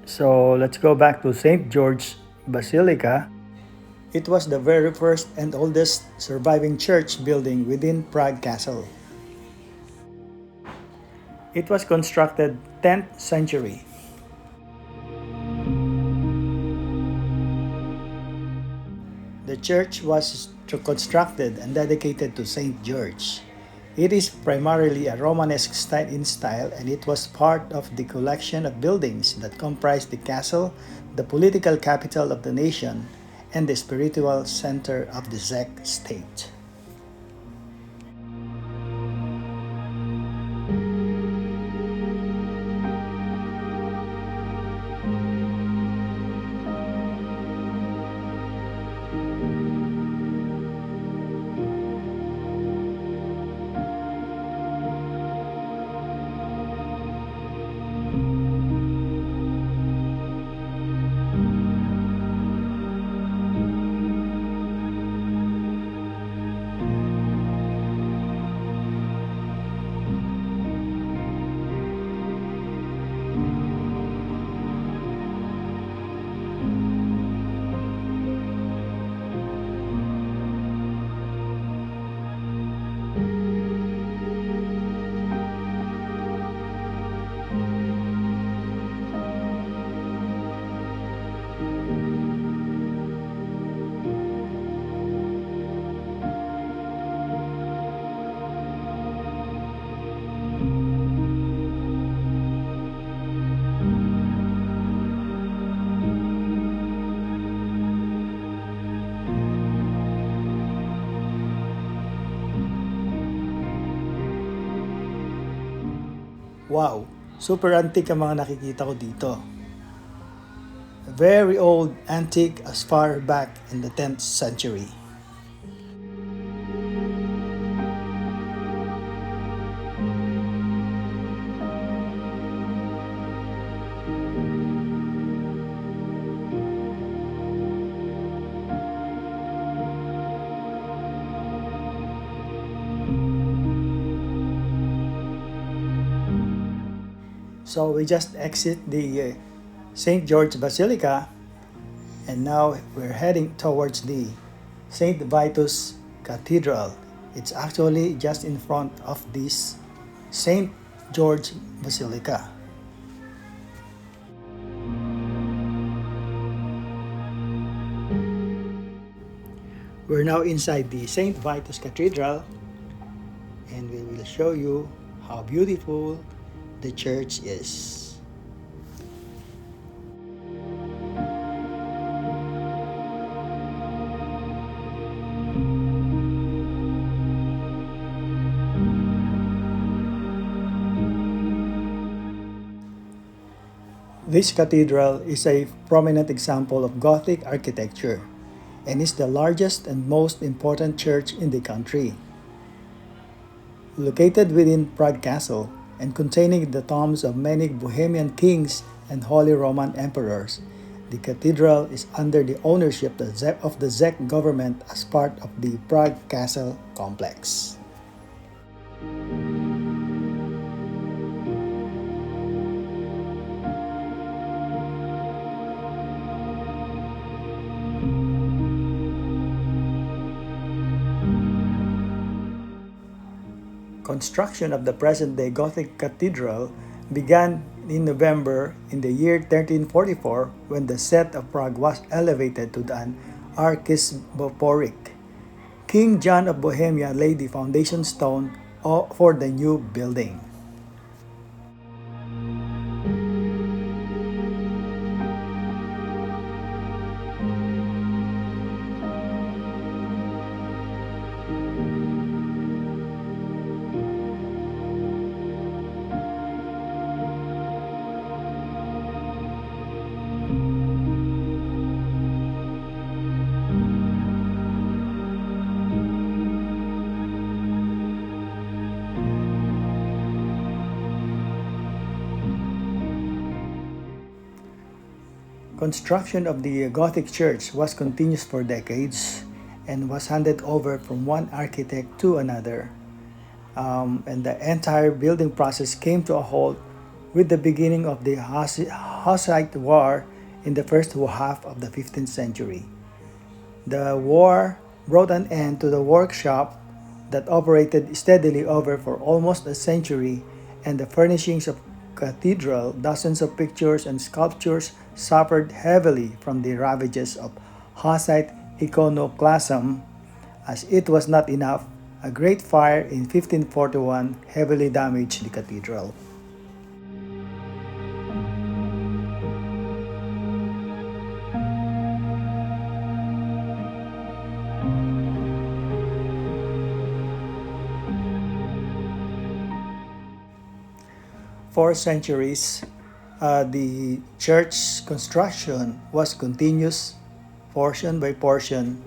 So let's go back to St. George Basilica. It was the very first and oldest surviving church building within Prague Castle. It was constructed 10th century. The church was constructed and dedicated to St. George. It is primarily a Romanesque style and it was part of the collection of buildings that comprised the castle, the political capital of the nation, and the spiritual center of the Czech state. Wow, super antique ang mga nakikita ko dito. Very old, antique as far back in the 10th century. So we just exit the St. George Basilica and now we're heading towards the St. Vitus Cathedral. It's actually just in front of this St. George Basilica. We're now inside the St. Vitus Cathedral and we will show you how beautiful the church is. This cathedral is a prominent example of Gothic architecture and is the largest and most important church in the country. Located within Prague Castle, and containing the tombs of many Bohemian kings and Holy Roman emperors, the cathedral is under the ownership of the Czech government as part of the Prague Castle complex. Construction of the present-day Gothic cathedral began in November in the year 1344 when the Seth of Prague was elevated to an archbishopric. King John of Bohemia laid the foundation stone for the new building. Construction of the Gothic church was continuous for decades and was handed over from one architect to another. And the entire building process came to a halt with the beginning of the Hussite War in the first half of the 15th century. The war brought an end to the workshop that operated steadily over for almost a century, and the furnishings of cathedral, dozens of pictures and sculptures suffered heavily from the ravages of Hussite iconoclasm. As it was not enough, a great fire in 1541 heavily damaged the cathedral. For centuries, the church construction was continuous, portion by portion,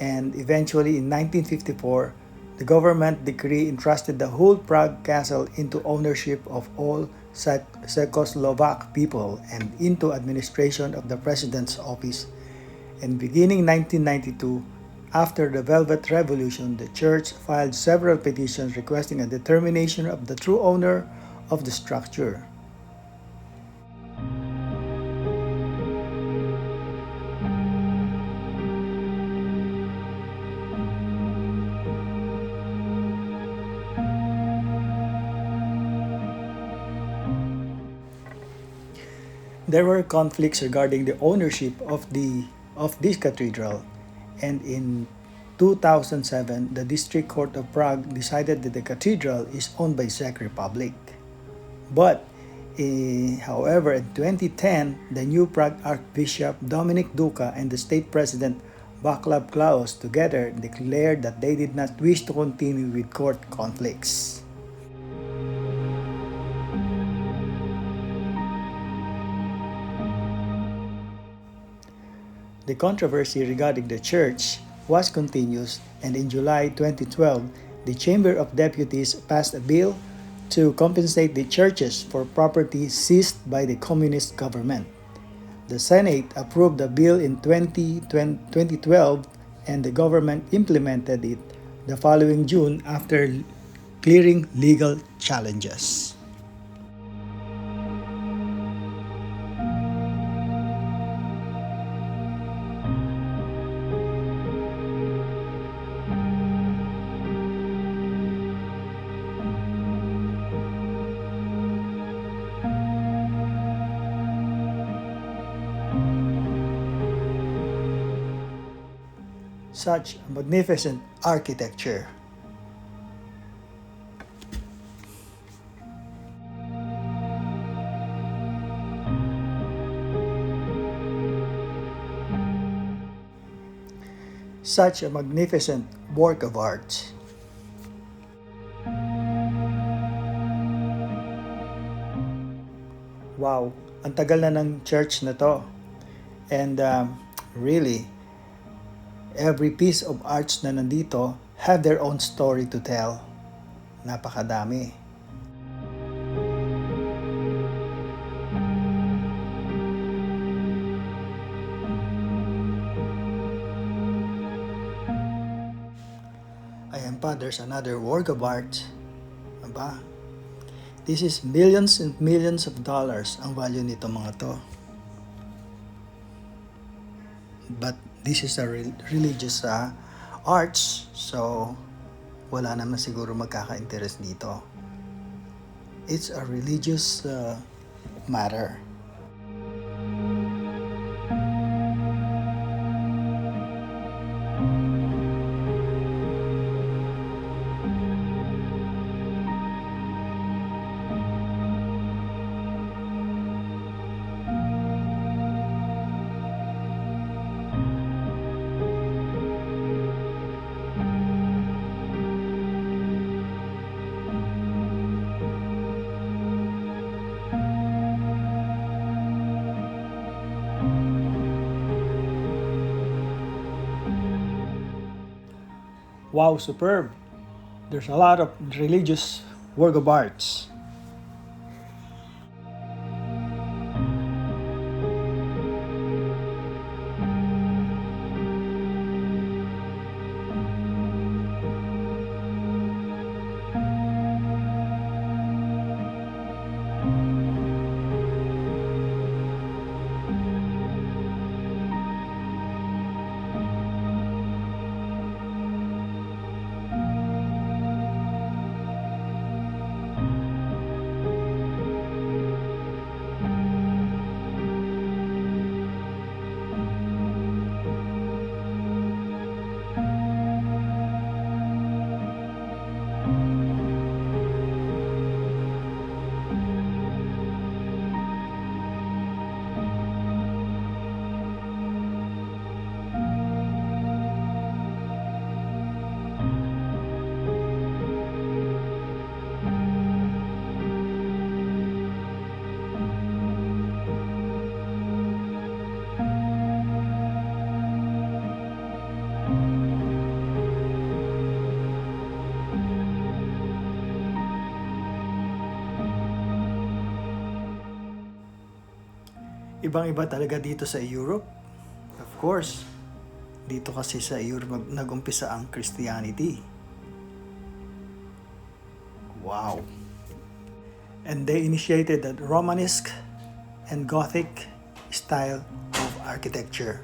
and eventually in 1954, the government decree entrusted the whole Prague castle into ownership of all Czechoslovak people and into administration of the president's office. And beginning 1992, after the Velvet Revolution, the church filed several petitions requesting a determination of the true owner of the structure. There were conflicts regarding the ownership of this cathedral, and in 2007, the District Court of Prague decided that the cathedral is owned by Czech Republic. But, however, in 2010, the new Prague Archbishop Dominik Duka and the state president Václav Klaus together declared that they did not wish to continue with court conflicts. The controversy regarding the church was continuous, and in July 2012, the Chamber of Deputies passed a bill to compensate the churches for property seized by the communist government. The Senate approved the bill in 2012, and the government implemented it the following June after clearing legal challenges. Such magnificent architecture. Such a magnificent work of art. Wow, ang tagal na ng church na to. And really, every piece of arts na nandito have their own story to tell. Napakadami. Ayan pa, there's another work of art. Aba, this is millions and millions of dollars ang value nito mga to. But this is a religious arts, so wala naman siguro magkaka-interest dito. It's a religious matter. Wow, superb. There's a lot of religious work of arts. Ibang-iba talaga dito sa Europe. Of course, dito kasi sa Europe nag-umpisa ang Christianity. Wow! And they initiated the Romanesque and Gothic style of architecture.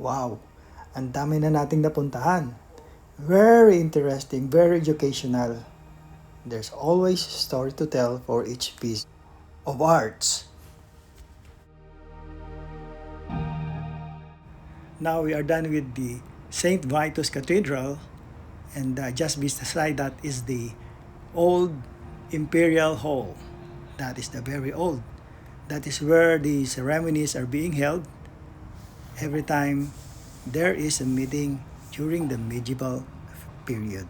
Wow! Ang dami na nating napuntahan. Very interesting, very educational. There's always a story to tell for each piece of arts. Now we are done with the St. Vitus Cathedral, and just beside that is the old Imperial Hall. That is the very old. That is where the ceremonies are being held every time there is a meeting during the medieval period.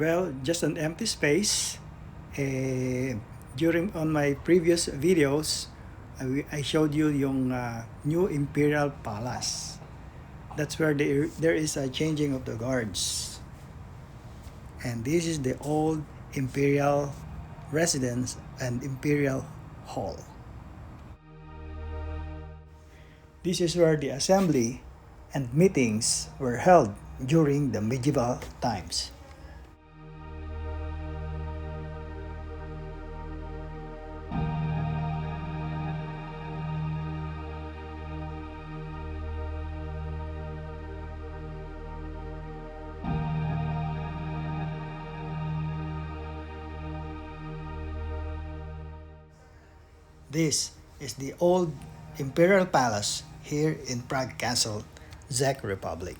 Well, just an empty space. During on my previous videos, I showed you yung new Imperial Palace. That's where there is a changing of the guards. And this is the old Imperial residence and Imperial Hall. This is where the assembly and meetings were held during the medieval times. This is the old Imperial Palace here in Prague Castle, Czech Republic.